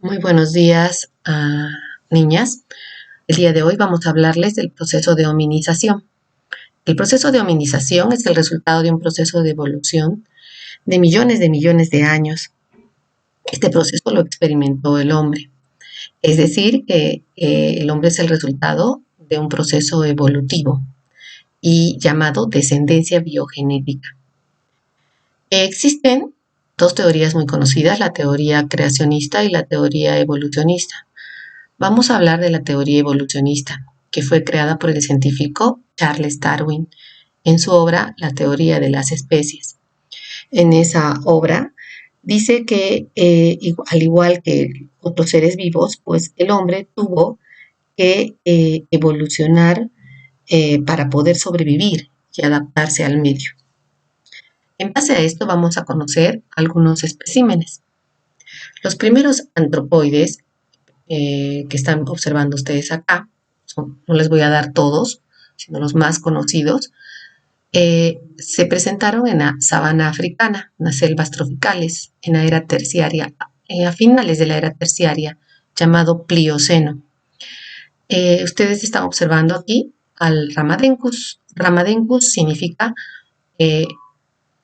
Muy buenos días, niñas. El día de hoy vamos a hablarles del proceso de hominización. El proceso de hominización es el resultado de un proceso de evolución de millones de años. Este proceso lo experimentó el hombre. Es decir, que el hombre es el resultado de un proceso evolutivo y llamado descendencia biogenética. Existen dos teorías muy conocidas, la teoría creacionista y la teoría evolucionista. Vamos a hablar de la teoría evolucionista, que fue creada por el científico Charles Darwin en su obra La teoría de las especies. En esa obra dice que al igual que otros seres vivos, pues el hombre tuvo que evolucionar para poder sobrevivir y adaptarse al medio. En base a esto vamos a conocer algunos especímenes. Los primeros antropoides que están observando ustedes acá, no les voy a dar todos, sino los más conocidos, se presentaron en la sabana africana, en las selvas tropicales, en la era terciaria, a finales de la era terciaria, llamado Plioceno. Ustedes están observando aquí al Ramadencus. Ramadencus significa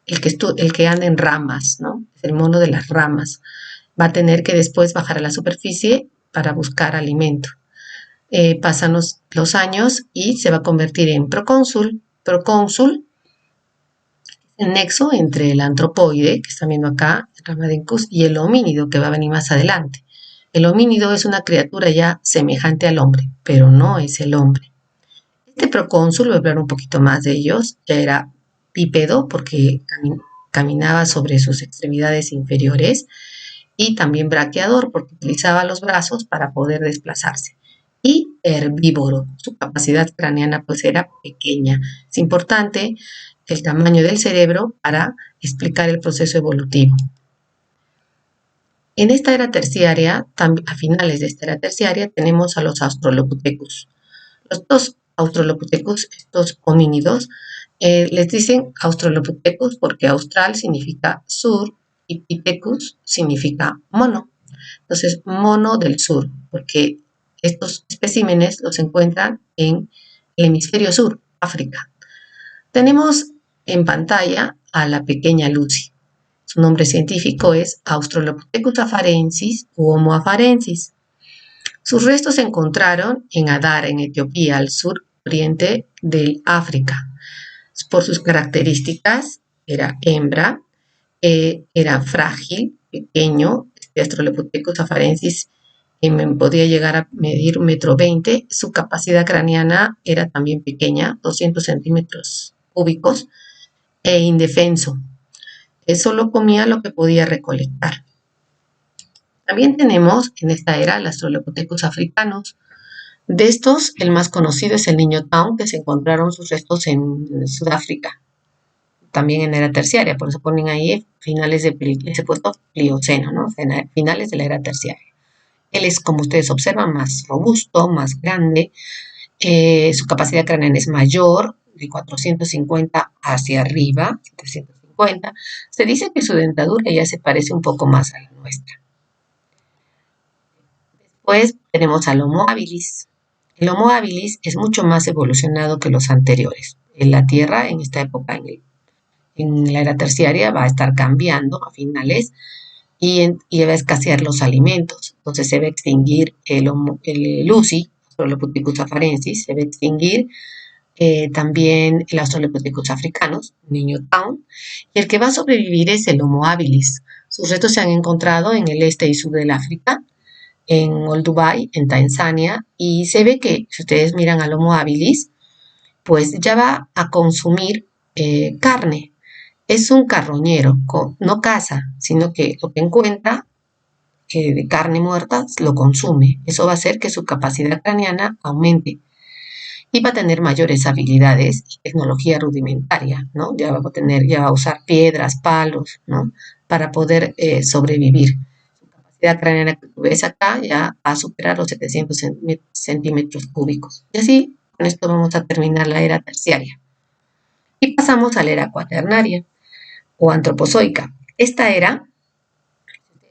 el que anda en ramas, ¿no? Es el mono de las ramas. Va a tener que después bajar a la superficie para buscar alimento. Pasan los años y se va a convertir en procónsul. Procónsul es el nexo entre el antropoide, que están viendo acá, Ramadencus, y el homínido, que va a venir más adelante. El homínido es una criatura ya semejante al hombre, pero no es el hombre. Este procónsul, voy a hablar un poquito más de ellos, ya era bípedo porque caminaba sobre sus extremidades inferiores y también braqueador porque utilizaba los brazos para poder desplazarse. Y herbívoro, su capacidad craneana pues era pequeña. Es importante el tamaño del cerebro para explicar el proceso evolutivo. En esta era terciaria, a finales de esta era terciaria, tenemos a los Australopithecus. Los dos Australopithecus, estos homínidos, les dicen Australopithecus porque austral significa sur y Pithecus significa mono. Entonces, mono del sur, porque estos especímenes los encuentran en el hemisferio sur, África. Tenemos en pantalla a la pequeña Lucy. Su nombre científico es Australopithecus afarensis u Homo afarensis. Sus restos se encontraron en Adar, en Etiopía, al sur oriente del África. Por sus características, era hembra, era frágil, pequeño. Este Australopithecus afarensis podía llegar a medir 1,20 m. Su capacidad craneana era también pequeña, 200 centímetros cúbicos, e indefenso. Solo comía lo que podía recolectar. También tenemos en esta era los Australopithecus africanos. De estos, el más conocido es el niño Town, que se encontraron sus restos en Sudáfrica, también en la era terciaria, por eso ponen ahí finales de ese puesto Plioceno, ¿no? Finales de la era terciaria. Él es, como ustedes observan, más robusto, más grande, su capacidad craneana es mayor, de 450 hacia arriba, 750. Se dice que su dentadura ya se parece un poco más a la nuestra. Después tenemos al Homo habilis. El Homo habilis es mucho más evolucionado que los anteriores. En la Tierra, en esta época, en la era terciaria, va a estar cambiando a finales y va a escasear los alimentos. Entonces se va a extinguir el Lucy, Australopithecus afarensis, se va a extinguir también el Australopithecus africanos, niño Town, y el que va a sobrevivir es el Homo habilis. Sus restos se han encontrado en el este y sur del África, en Olduvai, en Tanzania, y se ve que, si ustedes miran al Homo habilis, pues ya va a consumir carne. Es un carroñero, no caza, sino que lo que encuentra de carne muerta lo consume. Eso va a hacer que su capacidad craneana aumente y va a tener mayores habilidades y tecnología rudimentaria, ¿no? Ya va a usar piedras, palos, ¿no? Para poder sobrevivir. Su capacidad craneana que tú ves acá ya va a superar los 700 centímetros cúbicos. Y así, con esto vamos a terminar la era terciaria. Y pasamos a la era cuaternaria o antropozoica. Esta era,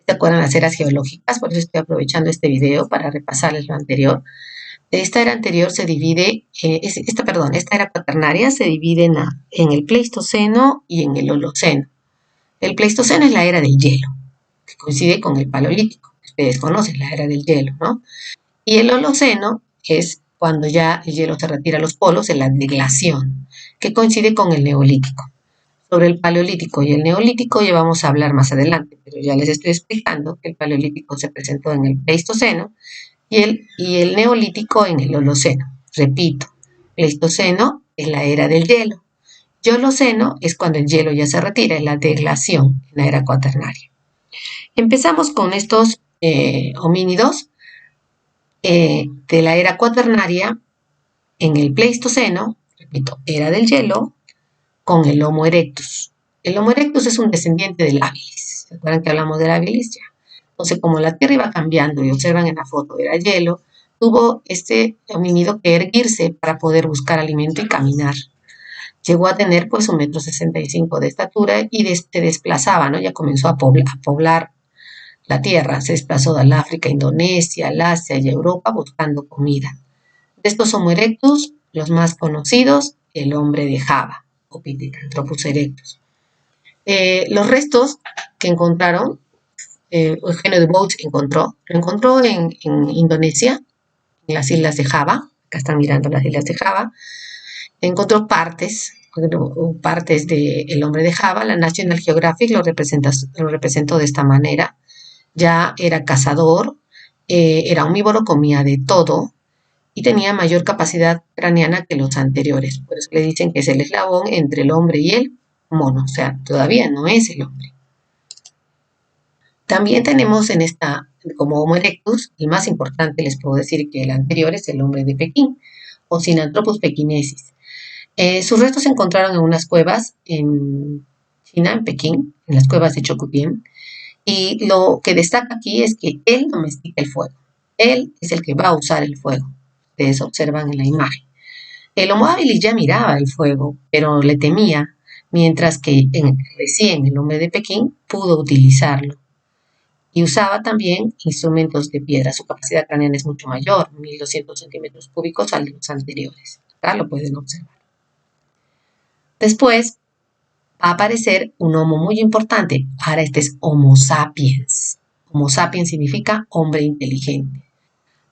¿Se acuerdan las eras geológicas? Por eso estoy aprovechando este video para repasarles lo anterior. Esta era anterior se divide, esta era cuaternaria se divide en el Pleistoceno y en el Holoceno. El Pleistoceno es la era del hielo, que coincide con el Paleolítico. Ustedes conocen la era del hielo, ¿no? Y el Holoceno es cuando ya el hielo se retira a los polos, en la deglación, que coincide con el Neolítico. Sobre el Paleolítico y el Neolítico ya vamos a hablar más adelante, pero ya les estoy explicando que el Paleolítico se presentó en el Pleistoceno y el Neolítico en el Holoceno. Repito, Pleistoceno es la era del hielo y Holoceno es cuando el hielo ya se retira, en la deglación, en la era cuaternaria. Empezamos con estos homínidos de la era cuaternaria en el Pleistoceno, repito, era del hielo, con el Homo erectus. El Homo erectus es un descendiente del habilis. ¿Se acuerdan que hablamos del habilis ya? Entonces, como la Tierra iba cambiando y observan en la foto, era hielo, tuvo este homínido que erguirse para poder buscar alimento y caminar. Llegó a tener pues 1,65 m de estatura y se desplazaba, ¿no? Ya comenzó a poblar la Tierra. Se desplazó del África, Indonesia, al Asia y Europa buscando comida. De estos Homo erectus, los más conocidos, el hombre de Java, o Pithecanthropus erectus. Los restos que encontraron, Eugenio de Bouch lo encontró en Indonesia, en las islas de Java. Acá están mirando las islas de Java. Encontró partes del hombre de Java. La National Geographic lo representó de esta manera. Ya era cazador, era omnívoro, comía de todo y tenía mayor capacidad craneana que los anteriores. Por eso le dicen que es el eslabón entre el hombre y el mono, o sea, todavía no es el hombre. También tenemos en esta, como Homo erectus, el más importante, les puedo decir que el anterior es el hombre de Pekín, o Sinanthropus pekinesis. Sus restos se encontraron en unas cuevas en China, en Pekín, en las cuevas de Chokutien, y lo que destaca aquí es que él domestica el fuego. Él es el que va a usar el fuego. Ustedes observan en la imagen. El Homo habilis ya miraba el fuego, pero le temía, mientras que recién el hombre de Pekín pudo utilizarlo. Y usaba también instrumentos de piedra. Su capacidad craneana es mucho mayor, 1,200 centímetros cúbicos a los anteriores. Acá lo pueden observar. Después va a aparecer un homo muy importante. Ahora este es Homo sapiens. Homo sapiens significa hombre inteligente.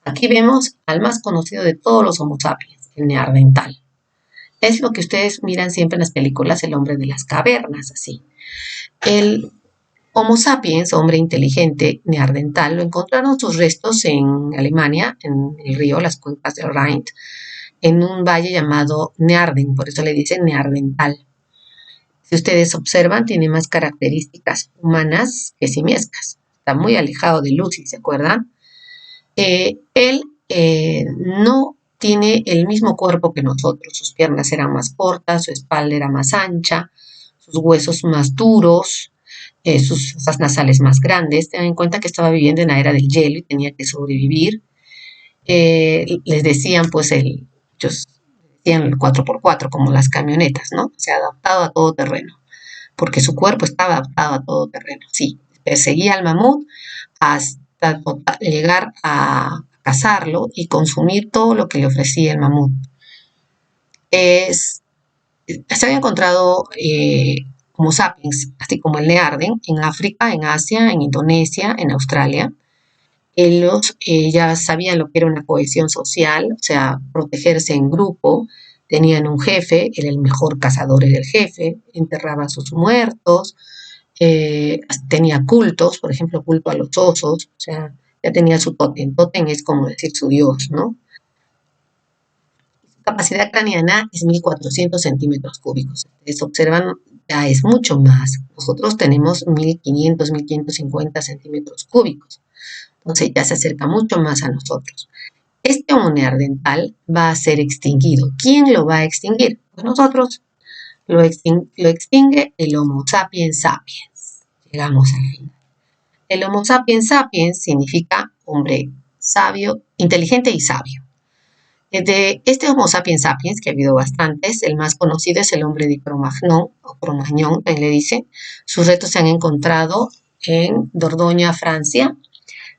Aquí vemos al más conocido de todos los Homo sapiens, el neandertal. Es lo que ustedes miran siempre en las películas, el hombre de las cavernas, así. El Homo sapiens, hombre inteligente, neandertal, lo encontraron sus restos en Alemania, en el río, las cuencas del Rhin, en un valle llamado Nearden, por eso le dicen neandertal. Si ustedes observan, tiene más características humanas que simiescas. Está muy alejado de Lucy, ¿se acuerdan? Él no tiene el mismo cuerpo que nosotros. Sus piernas eran más cortas, su espalda era más ancha, sus huesos más duros, sus fosas nasales más grandes. Tengan en cuenta que estaba viviendo en la era del hielo y tenía que sobrevivir. Les decían, pues, ellos decían el 4x4, como las camionetas, ¿no? Se ha adaptado a todo terreno, porque su cuerpo estaba adaptado a todo terreno. Sí, perseguía al mamut hasta llegar a cazarlo y consumir todo lo que le ofrecía el mamut. Se había encontrado Homo sapiens, así como el Nearden, en África, en Asia, en Indonesia, en Australia. Ellos ya sabían lo que era una cohesión social, o sea, protegerse en grupo. Tenían un jefe, era el mejor cazador, era el jefe, enterraba a sus muertos, tenía cultos, por ejemplo, culto a los osos, o sea, ya tenía su tótem. Tótem es como decir su dios, ¿no? Su capacidad craneana es 1,400 centímetros cúbicos. Ustedes observan, ya es mucho más. Nosotros tenemos 1,500, 1,550 centímetros cúbicos. Entonces ya se acerca mucho más a nosotros. Este Homo neandertal va a ser extinguido. ¿Quién lo va a extinguir? Pues nosotros. Lo extingue el Homo sapiens sapiens. Llegamos al final. El Homo sapiens sapiens significa hombre sabio, inteligente y sabio. De este Homo sapiens sapiens, que ha habido bastantes, el más conocido es el hombre de Cro-Magnon, o Cro-Magnon, también le dicen. Sus restos se han encontrado en Dordoña, Francia.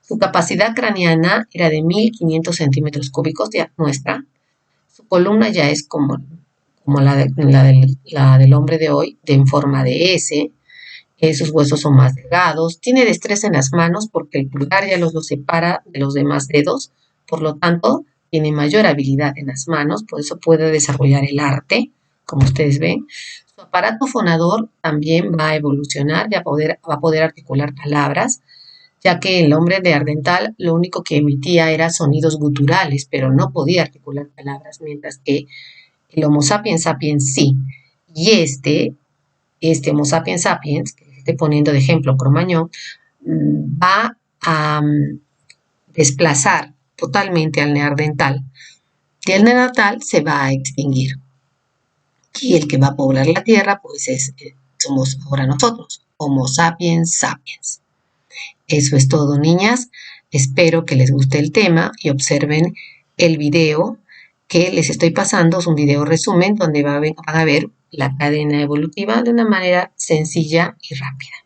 Su capacidad craneana era de 1500 centímetros cúbicos de nuestra. Su columna ya es como la del hombre de hoy, en forma de S. Sus huesos son más delgados. Tiene destreza en las manos porque el pulgar ya los separa de los demás dedos. Por lo tanto, tiene mayor habilidad en las manos. Por eso puede desarrollar el arte, como ustedes ven. Su aparato fonador también va a evolucionar, va a poder articular palabras, ya que el hombre de Ardental lo único que emitía era sonidos guturales, pero no podía articular palabras, mientras que el Homo sapiens sapiens sí. Y este Homo sapiens sapiens, que les estoy poniendo de ejemplo Cromañón, va a desplazar totalmente al neandertal. Y el neandertal se va a extinguir. Y el que va a poblar la tierra, pues somos ahora nosotros, Homo sapiens sapiens. Eso es todo, niñas. Espero que les guste el tema y observen el video que les estoy pasando. Es un video resumen donde van a ver la cadena evolutiva de una manera sencilla y rápida.